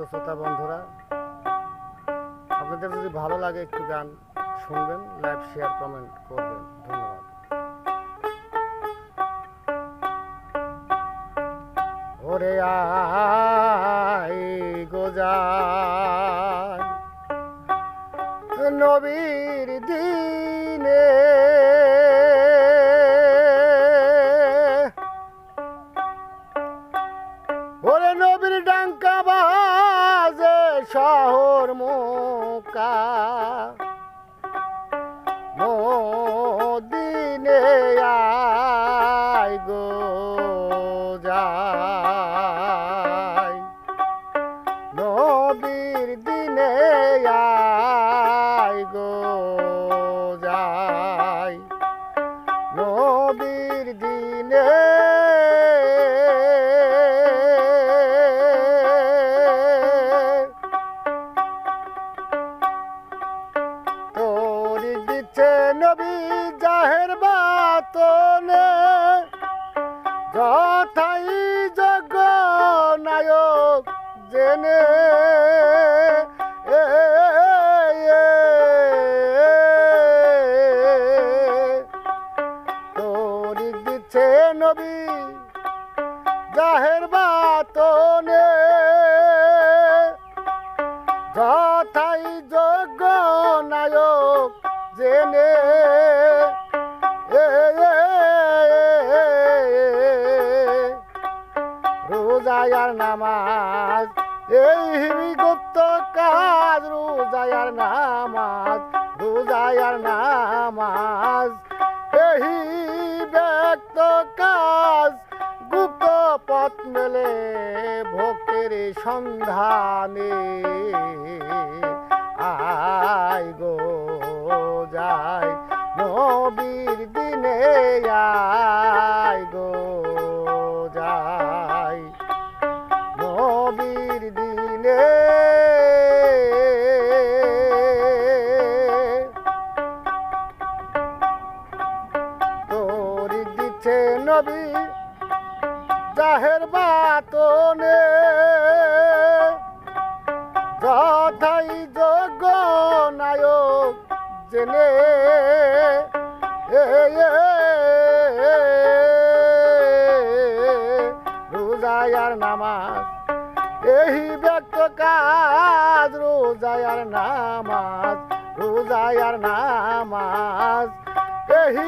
শ্রোতা বন্ধুরা, আপনাদের যদি ভালো লাগে একটু গান শুনবেন, লাইভ শেয়ার কমেন্ট করবেন। ধন্যবাদ। ওরে আই গোজান নবীর দিনে ওরে নবীর ডাঙ্কা বাজে শহর মুকা মদিনে আই গো যাই নবীর দিনে আই গো যাই নবীর দিনে নবী জাহের বাতনে যথাই জগ নায়ক জেনে তরিক দিচ্ছে নবী জাহের বাতনে যথাই জগ নায়ক জেনে রোজায়ার নামাজ এই বিগত কাজ রোজায়ার নামাজ এই ব্যক্ত কাজ গুপ্ত পথ মেলে ভক্তের সন্ধানে আই গো যাই নবীর দিনে আই গো যাই নবীর দিনে তরিক দিচ্ছে নবী জাহের বাতনে যথাই যোগ্য নায়ক জেনে রোজায়ার নামাজ এই ব্যক্ত কাজ রোজায়ার নামাজ এই